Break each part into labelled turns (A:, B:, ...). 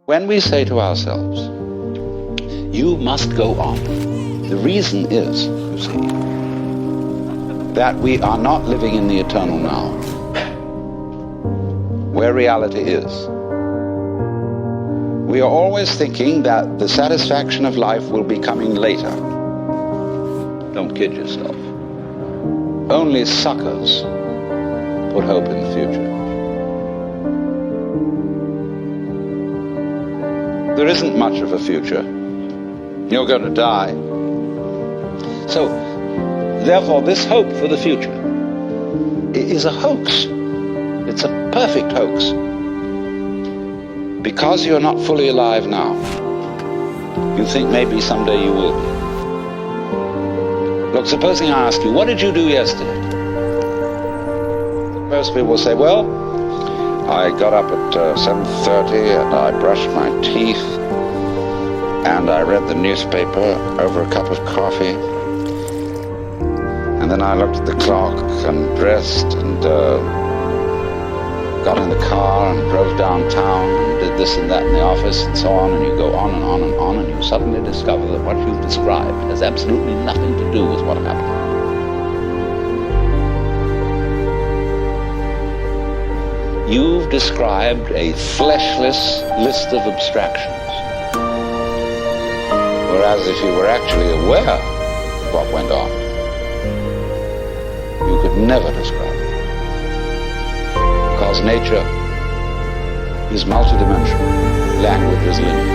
A: When we say to ourselves, you must go on, the reason is, you see, that we are not living in the eternal now, where reality is. We are always thinking that the satisfaction of life will be coming later. Don't kid yourself. Only suckers put hope in the future. There isn't much of a future. You're going to die. So, therefore, this hope for the future is a hoax. It's a perfect hoax. Because you're not fully alive now, you think maybe someday you will be. Look, supposing I ask you, what did you do yesterday? Most people will say, well, I got up at 7:30 and I brushed my teeth and I read the newspaper over a cup of coffee, and then I looked at the clock and dressed and got in the car and drove downtown and did this and that in the office and so on, and you go on and on and on, and you suddenly discover that what you've described has absolutely nothing to do with what happened. You've described a fleshless list of abstractions, whereas if you were actually aware of what went on, you could never describe it. Because nature is multidimensional, language is linear,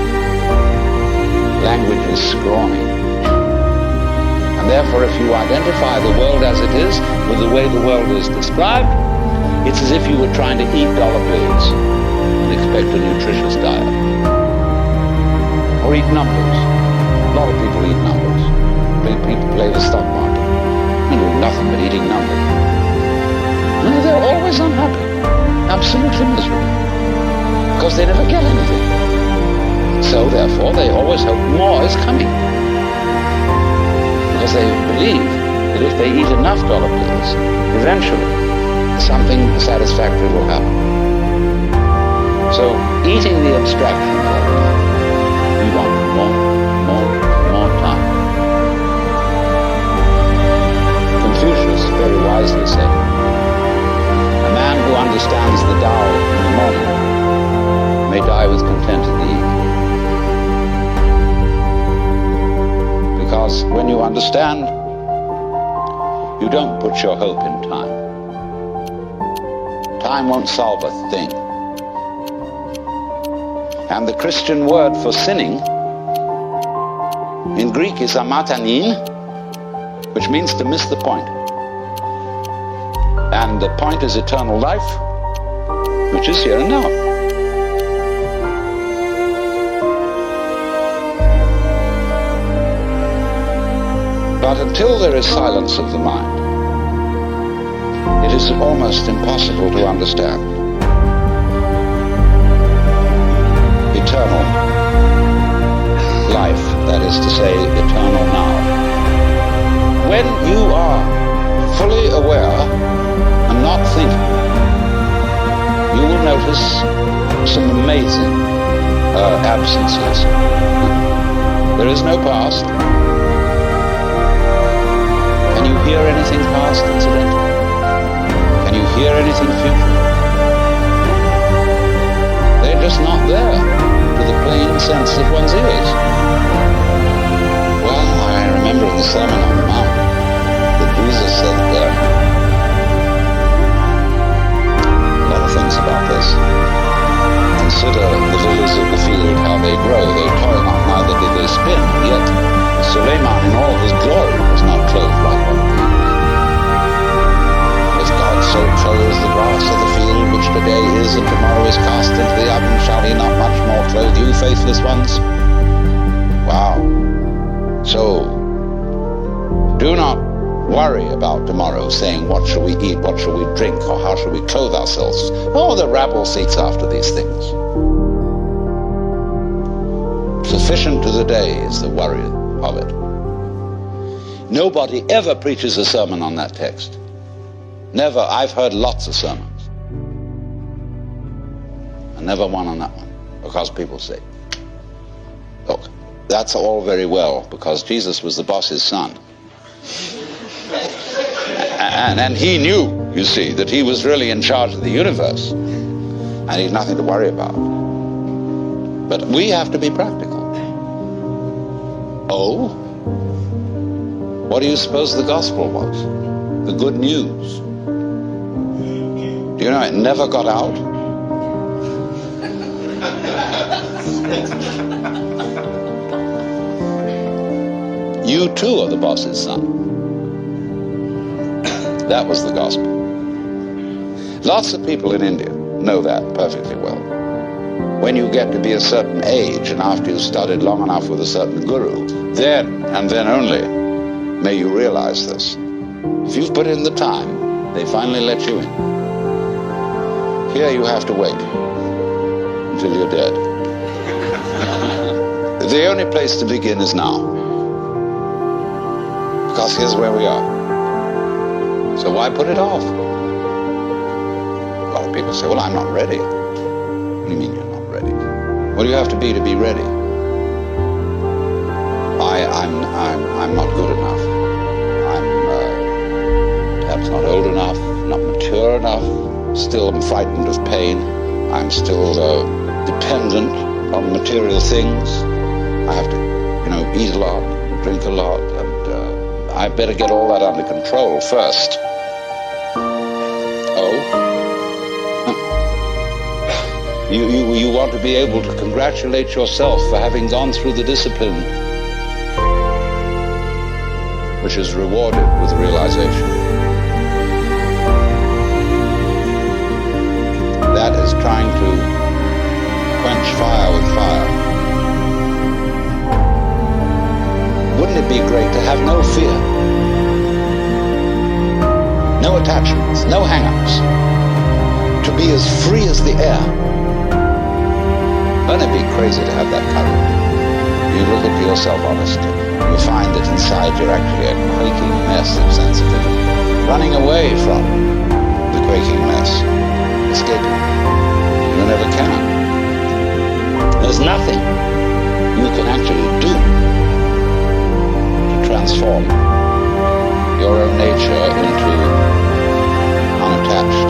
A: language is scrawny. And therefore, if you identify the world as it is with the way the world is described, it's as if you were trying to eat dollar bills and expect a nutritious diet. Or eat numbers. A lot of people eat numbers. People play the stock market. They do nothing but eating numbers. No, they're always unhappy. Absolutely miserable. Because they never get anything. So therefore, they always hope more is coming. Because they believe that if they eat enough dollar bills, eventually something satisfactory will happen. So, eating the abstractions all the time, we want more time. Confucius very wisely said, a man who understands the Tao in the morning may die with content in the evening. Because when you understand, you don't put your hope in time. Time won't solve a thing. And the Christian word for sinning in Greek is amatanin, which means to miss the point. And the point is eternal life, which is here and now. But until there is silence of the mind, it is almost impossible to understand eternal life, that is to say, eternal now. When you are fully aware and not thinking, you will notice some amazing absences. There is no past. Can you hear anything past, incidentally? Can you hear anything future? They're just not there to the plain sense of one's ears. Well, I remember in the Sermon on the Mount that Jesus said there a lot of things about this. Consider the lilies of the field, how they grow. They toil not, neither do they spin. Yet Suleiman in all his glory was not clothed like one of these. So clothes the grass of the field, which today is and tomorrow is cast into the oven, shall he not much more clothe you, faithless ones? Wow. So, do not worry about tomorrow, saying, what shall we eat, what shall we drink, or how shall we clothe ourselves? Oh, the rabble seeks after these things. Sufficient to the day is the worry of it. Nobody ever preaches a sermon on that text. Never. I've heard lots of sermons. And never one on that one. Because people say, look, that's all very well because Jesus was the boss's son. And he knew, you see, that he was really in charge of the universe and he had nothing to worry about. But we have to be practical. Oh? What do you suppose the gospel was? The good news. Do you know it never got out? You too are the boss's son. That was the gospel. Lots of people in India know that perfectly well. When you get to be a certain age and after you've studied long enough with a certain guru, then and then only may you realize this. If you've put in the time, they finally let you in. Here you have to wait until you're dead. The only place to begin is now. Because here's where we are. So why put it off? A lot of people say, well, I'm not ready. What do you mean you're not ready? What do you have to be ready? I'm not good enough. I'm perhaps not old enough, not mature enough. Still I'm frightened of pain. I'm still dependent on material things. I have to, eat a lot, drink a lot, and I better get all that under control first. Oh? You want to be able to congratulate yourself for having gone through the discipline, which is rewarded with realization. That is trying to quench fire with fire. Wouldn't it be great to have no fear? No attachments, no hang-ups. To be as free as the air. Wouldn't it be crazy to have that courage? You look into yourself honestly. You find that inside you're actually a quaking mess of sensitivity. Running away from the quaking mess. Escaping. You never can. There's nothing you can actually do to transform your own nature into unattached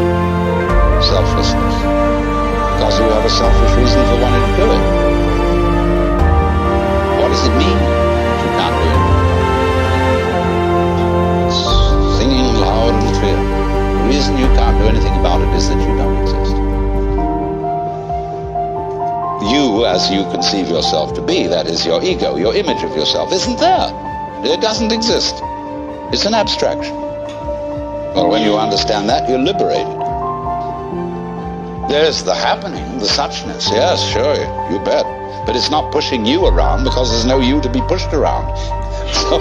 A: selflessness. Because you have a selfish reason for wanting to do it. What does it mean that you can't do it? It's singing loud and clear. The reason you can't do anything about it is that you don't exist. You, as you conceive yourself to be, that is your ego, your image of yourself, isn't there. It doesn't exist. It's an abstraction. Well, when you understand that, you're liberated. There's the happening, the suchness. Yes, sure, you bet. But it's not pushing you around because there's no you to be pushed around. So,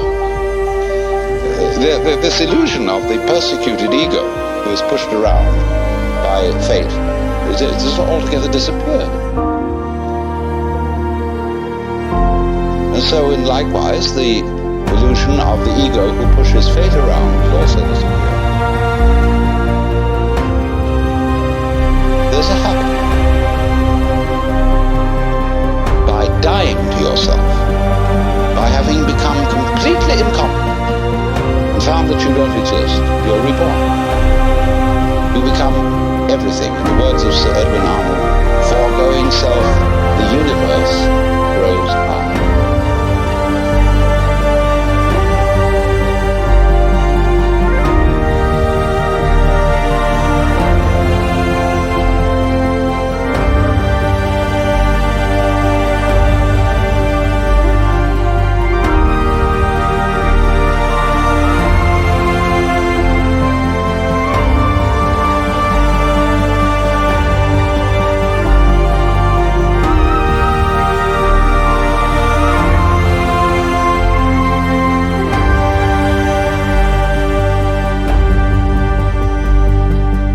A: this illusion of the persecuted ego who is pushed around by fate, it has altogether disappeared. And so, likewise, the illusion of the ego who pushes fate around has also disappeared. There's a happening. By dying to yourself, by having become completely incompetent and found that you don't exist, you're reborn. You become everything, in the words of Sir Edwin Arnold, foregoing self,